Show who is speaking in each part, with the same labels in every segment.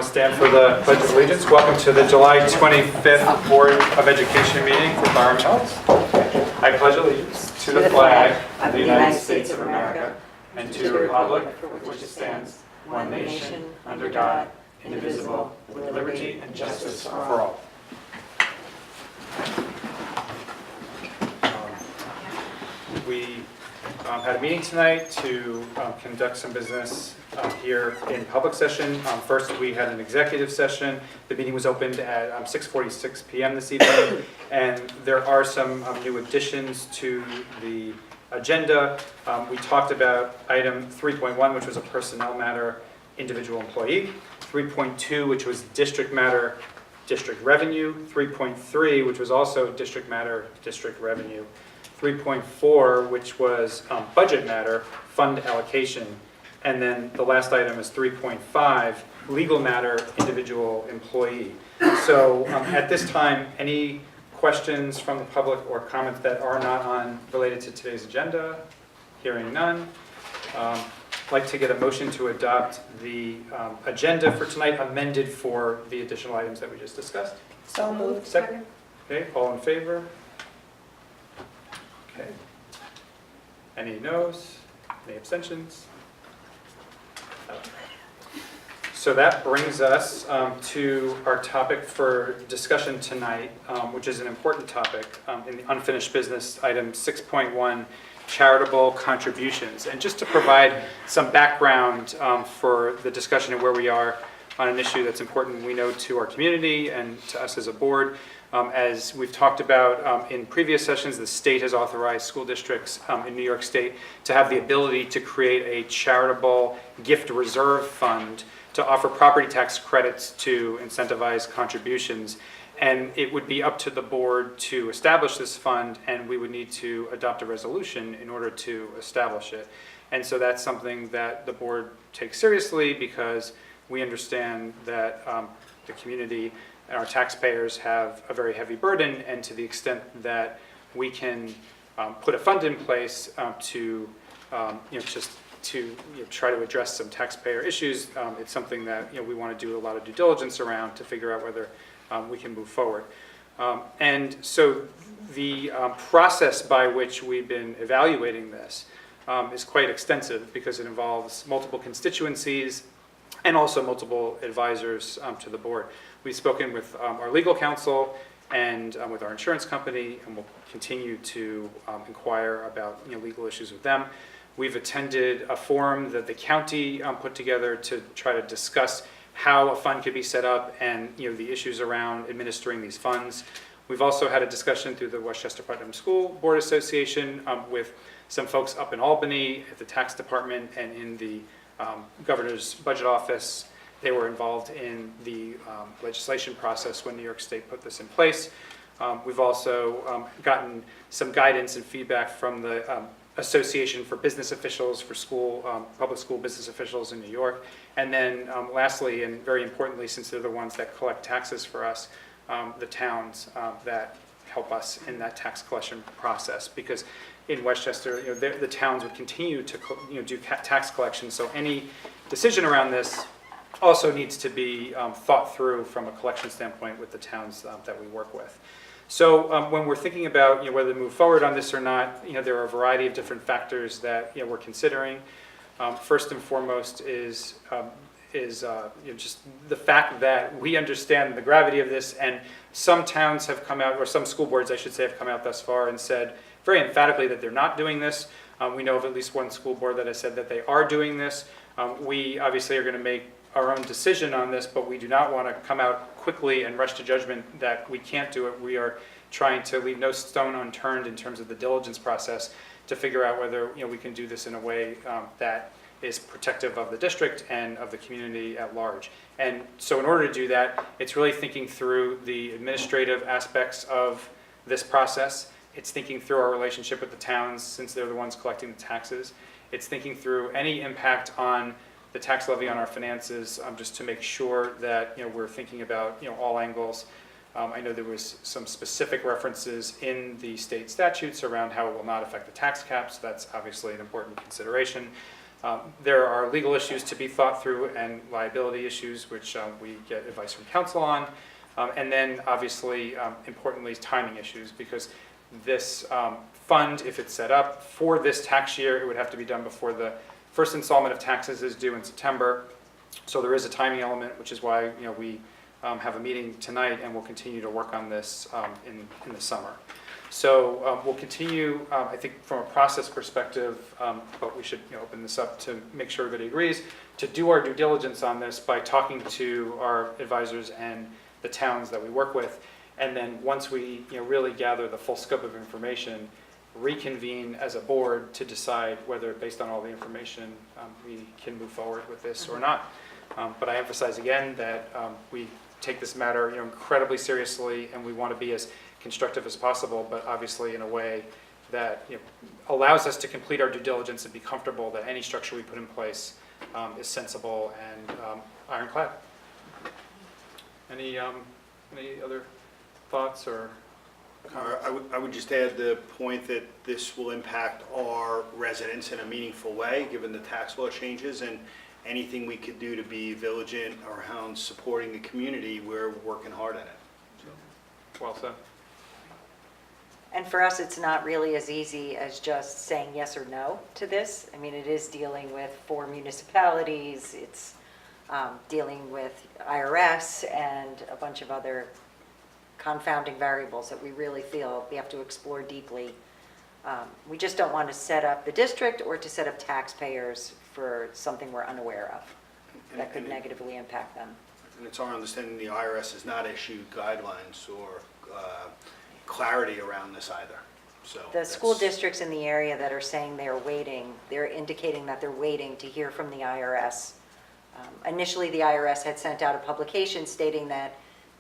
Speaker 1: will stand for the Pledge of Allegiance. Welcome to the July 25th Board of Education meeting for environmentals. I pledge allegiance to the flag of the United States of America and to the republic for which it stands, one nation, under God, indivisible, with liberty and justice for all. We had a meeting tonight to conduct some business here in public session. First, we had an executive session. The meeting was opened at 6:46 p.m. this evening, and there are some new additions to the agenda. We talked about item 3.1, which was a personnel matter, individual employee. 3.2, which was district matter, district revenue. 3.3, which was also district matter, district revenue. 3.4, which was budget matter, fund allocation. And then the last item is 3.5, legal matter, individual employee. So at this time, any questions from the public or comments that are not related to today's agenda? Hearing none. I'd like to get a motion to adopt the agenda for tonight, amended for the additional items that we just discussed.
Speaker 2: So moved.
Speaker 1: Second. Okay, all in favor? Okay. Any noes? Any abstentions? So that brings us to our topic for discussion tonight, which is an important topic in the unfinished business, item 6.1, charitable contributions. And just to provide some background for the discussion and where we are on an issue that's important, we know, to our community and to us as a board. As we've talked about in previous sessions, the state has authorized school districts in New York State to have the ability to create a charitable gift reserve fund to offer property tax credits to incentivize contributions. And it would be up to the board to establish this fund, and we would need to adopt a resolution in order to establish it. And so that's something that the board takes seriously, because we understand that the community and our taxpayers have a very heavy burden, and to the extent that we can put a fund in place to try to address some taxpayer issues, it's something that we want to do a lot of due diligence around to figure out whether we can move forward. And so the process by which we've been evaluating this is quite extensive, because it involves multiple constituencies and also multiple advisors to the board. We've spoken with our legal counsel and with our insurance company, and we'll continue to inquire about legal issues with them. We've attended a forum that the county put together to try to discuss how a fund could be set up and the issues around administering these funds. We've also had a discussion through the Westchester Putnam School Board Association with some folks up in Albany at the tax department and in the governor's budget office. They were involved in the legislation process when New York State put this in place. We've also gotten some guidance and feedback from the Association for Business Officials for public school business officials in New York. And then lastly, and very importantly, since they're the ones that collect taxes for us, the towns that help us in that tax collection process. Because in Westchester, the towns would continue to do tax collection, so any decision around this also needs to be thought through from a collection standpoint with the towns that we work with. So when we're thinking about whether to move forward on this or not, there are a variety of different factors that we're considering. First and foremost is just the fact that we understand the gravity of this, and some towns have come out, or some school boards, I should say, have come out thus far and said very emphatically that they're not doing this. We know of at least one school board that has said that they are doing this. We obviously are going to make our own decision on this, but we do not want to come out quickly and rush to judgment that we can't do it. We are trying to leave no stone unturned in terms of the diligence process to figure out whether we can do this in a way that is protective of the district and of the community at large. And so in order to do that, it's really thinking through the administrative aspects of this process. It's thinking through our relationship with the towns, since they're the ones collecting the taxes. It's thinking through any impact on the tax levy on our finances, just to make sure that we're thinking about all angles. I know there was some specific references in the state statutes around how it will not affect the tax caps. That's obviously an important consideration. There are legal issues to be thought through and liability issues, which we get advice from counsel on. And then obviously, importantly, timing issues, because this fund, if it's set up for this tax year, it would have to be done before the first installment of taxes is due in September. So there is a timing element, which is why we have a meeting tonight, and we'll continue to work on this in the summer. So we'll continue, I think from a process perspective, but we should open this up to make sure everybody agrees, to do our due diligence on this by talking to our advisors and the towns that we work with. And then once we really gather the full scope of information, reconvene as a board to decide whether, based on all the information, we can move forward with this or not. But I emphasize again that we take this matter incredibly seriously, and we want to be as constructive as possible, but obviously in a way that allows us to complete our due diligence and be comfortable that any structure we put in place is sensible and ironclad. Any other thoughts or comments?
Speaker 2: I would just add the point that this will impact our residents in a meaningful way, given the tax law changes, and anything we could do to be vigilant around supporting the community, we're working hard at it.
Speaker 1: So, well said.
Speaker 3: And for us, it's not really as easy as just saying yes or no to this. I mean, it is dealing with 4 municipalities, it's dealing with IRS and a bunch of other confounding variables that we really feel we have to explore deeply. We just don't want to set up the district or to set up taxpayers for something we're unaware of that could negatively impact them.
Speaker 2: And it's our understanding the IRS has not issued guidelines or clarity around this either. So
Speaker 3: The school districts in the area that are saying they're waiting, they're indicating that they're waiting to hear from the IRS. Initially, the IRS had sent out a publication stating that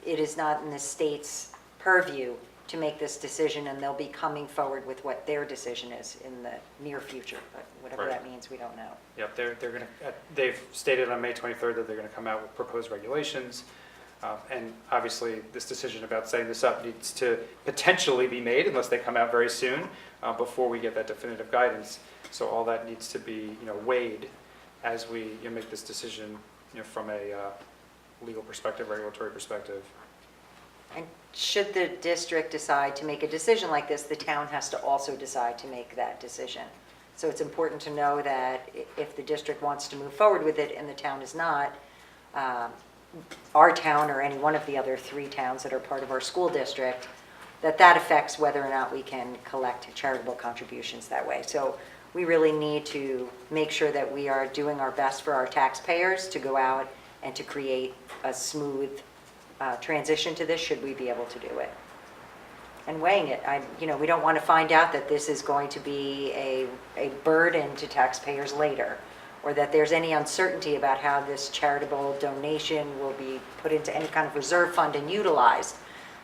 Speaker 3: it is not in the state's purview to make this decision, and they'll be coming forward with what their decision is in the near future. But whatever that means, we don't know.
Speaker 1: Yep, they're going to. They've stated on May 23rd that they're going to come out with proposed regulations, and obviously, this decision about setting this up needs to potentially be made unless they come out very soon before we get that definitive guidance. So all that needs to be weighed as we make this decision from a legal perspective, regulatory perspective.
Speaker 3: And should the district decide to make a decision like this, the town has to also decide to make that decision. So it's important to know that if the district wants to move forward with it and the town is not, our town or any one of the other 3 towns that are part of our school district, that affects whether or not we can collect charitable contributions that way. So we really need to make sure that we are doing our best for our taxpayers to go out and to create a smooth transition to this, should we be able to do it. And weighing it, we don't want to find out that this is going to be a burden to taxpayers later, or that there's any uncertainty about how this charitable donation will be put into any kind of reserve fund and utilized.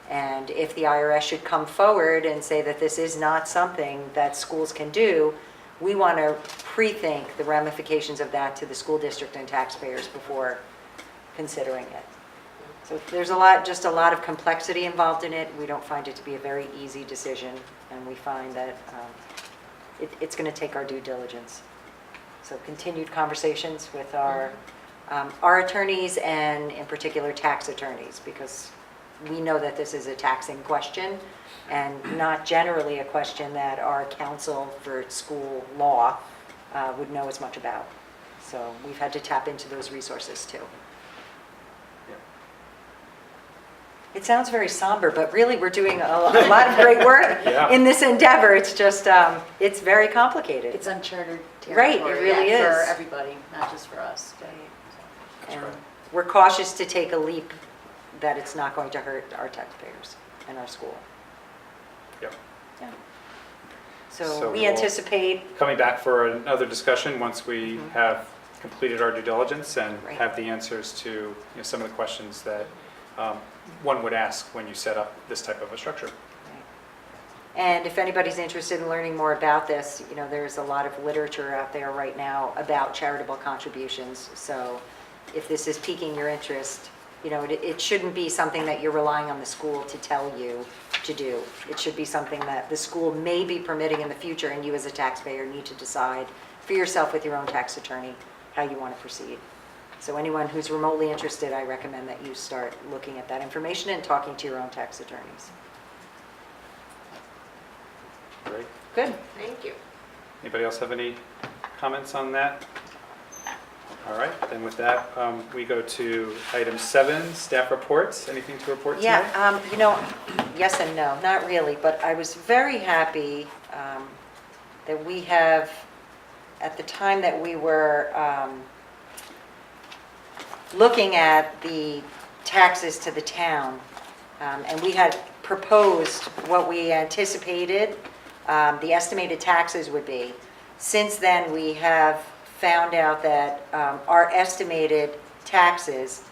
Speaker 3: And if the IRS should come forward and say that this is not something that schools can do, we want to pre-think the ramifications of that to the school district and taxpayers before considering it. So there's just a lot of complexity involved in it. We don't find it to be a very easy decision, and we find that it's going to take our due diligence. So continued conversations with our attorneys, and in particular tax attorneys, because we know that this is a taxing question and not generally a question that our counsel for school law would know as much about. So we've had to tap into those resources too. It sounds very somber, but really we're doing a lot of great work in this endeavor. It's just, it's very complicated.
Speaker 4: It's uncharted territory.
Speaker 3: Right, it really is.
Speaker 4: For everybody, not just for us.
Speaker 3: And we're cautious to take a leap that it's not going to hurt our taxpayers and our school.
Speaker 1: Yep.
Speaker 3: Yeah.
Speaker 1: So
Speaker 3: So we
Speaker 1: we'll-
Speaker 3: anticipate,
Speaker 1: Coming back for another discussion once we have completed our due diligence and
Speaker 3: Right.
Speaker 1: have the answers to some of the questions that one would ask when you set up this type of a structure.
Speaker 3: and if anybody's interested in learning more about this, there's a lot of literature out there right now about charitable contributions. So if this is piquing your interest, it shouldn't be something that you're relying on the school to tell you to do. It should be something that the school may be permitting in the future, and you as a taxpayer need to decide for yourself with your own tax attorney, how you want to proceed. So anyone who's remotely interested, I recommend that you start looking at that information and talking to your own tax attorneys.
Speaker 1: Great.
Speaker 3: Good.
Speaker 4: Thank you.
Speaker 1: Anybody else have any comments on that? All right, then with that, we go to item 7, staff reports. Anything to report tonight?
Speaker 3: Yeah, yes and no, not really, but I was very happy that we have, at the time that we were looking at the taxes to the town, and we had proposed what we anticipated the estimated taxes would be. Since then, we have found out that our estimated taxes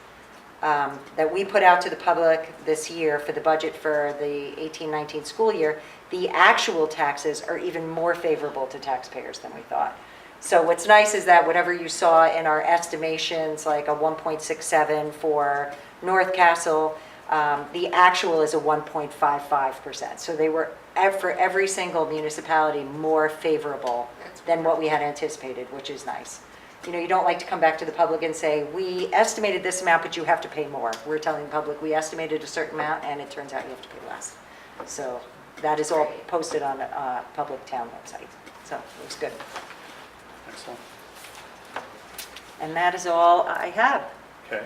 Speaker 3: that we put out to the public this year for the budget for the 18-19 school year, the actual taxes are even more favorable to taxpayers than we thought. So what's nice is that whatever you saw in our estimations, like a 1.67 for North Castle, the actual is a 1.55%. So they were, for every single municipality, more favorable than what we had anticipated, which is nice. You know, you don't like to come back to the public and say, we estimated this amount, but you have to pay more. We're telling the public, we estimated a certain amount, and it turns out you have to pay less. So that is all posted on a public town website. So it looks good.
Speaker 1: Excellent.
Speaker 3: And that is all I have
Speaker 1: Okay.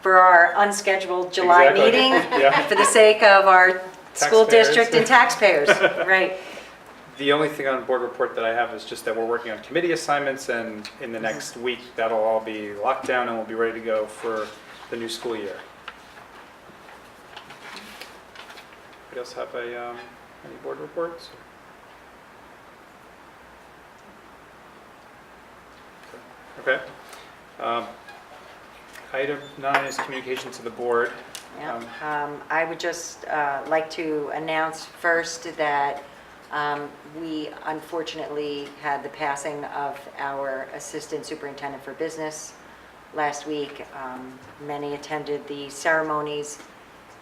Speaker 3: for our unscheduled July
Speaker 1: Exactly.
Speaker 3: meeting,
Speaker 1: Yeah.
Speaker 3: for the sake of our school
Speaker 1: Taxpayers.
Speaker 3: district and taxpayers. Right.
Speaker 1: The only thing on the board report that I have is just that we're working on committee assignments, and in the next week, that'll all be locked down and we'll be ready to go for the new school year. Anybody else have any board reports? Okay. Item 9 is communication to the board.
Speaker 3: Yeah. I would just like to announce first that we unfortunately had the passing of our Assistant Superintendent for Business last week. Many attended the ceremonies.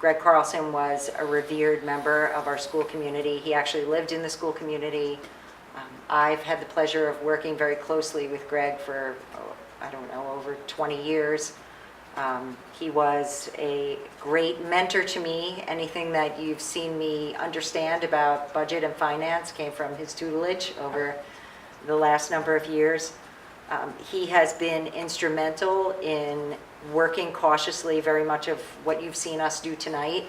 Speaker 3: Greg Carlson was a revered member of our school community. He actually lived in the school community. I've had the pleasure of working very closely with Greg for, I don't know, over 20 years. He was a great mentor to me. Anything that you've seen me understand about budget and finance came from his tutelage over the last number of years. He has been instrumental in working cautiously, very much of what you've seen us do tonight,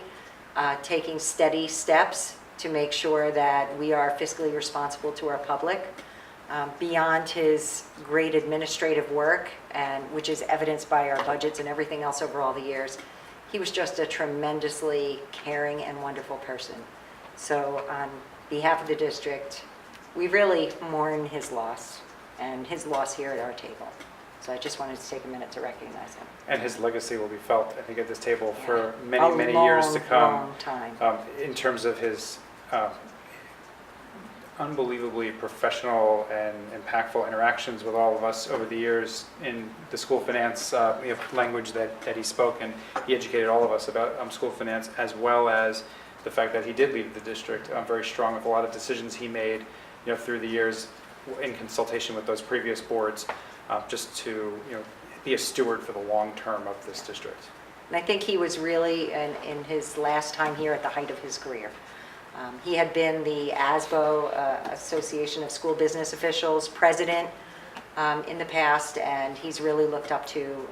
Speaker 3: taking steady steps to make sure that we are fiscally responsible to our public. Beyond his great administrative work, and which is evidenced by our budgets and everything else over all the years, he was just a tremendously caring and wonderful person. So on behalf of the district, we really mourn his loss and his loss here at our table. So I just wanted to take a minute to recognize him.
Speaker 1: And his legacy will be felt, I think, at this table
Speaker 3: Yeah.
Speaker 1: for many, many years to come.
Speaker 3: Long time.
Speaker 1: In terms of his unbelievably professional and impactful interactions with all of us over the years in the school finance language that he spoke, and he educated all of us about school finance, as well as the fact that he did leave the district very strong with a lot of decisions he made through the years in consultation with those previous boards, just to be a steward for the long term of this district.
Speaker 3: And I think he was really, in his last time here, at the height of his career. He had been the ASBO, Association of School Business Officials, president in the past, and he's really looked up to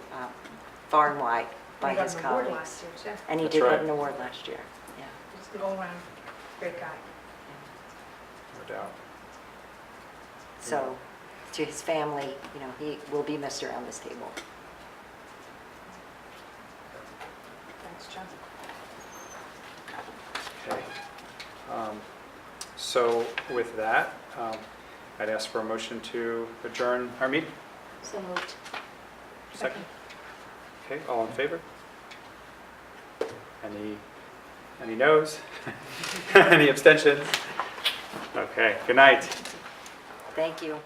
Speaker 3: far and wide by his
Speaker 5: He got an award
Speaker 3: colleagues.
Speaker 5: last year, too.
Speaker 3: And he
Speaker 1: That's
Speaker 3: did
Speaker 1: right.
Speaker 3: get an award last year, yeah.
Speaker 5: Just an all-around great guy.
Speaker 1: No doubt.
Speaker 3: So to his family, he will be missed around this table.
Speaker 5: Thanks, John.
Speaker 1: Okay. So with that, I'd ask for a motion to adjourn our meeting.
Speaker 4: So moved.
Speaker 1: Second? Okay, all in favor? Any noes? Any abstentions? Okay, good night.
Speaker 3: Thank you.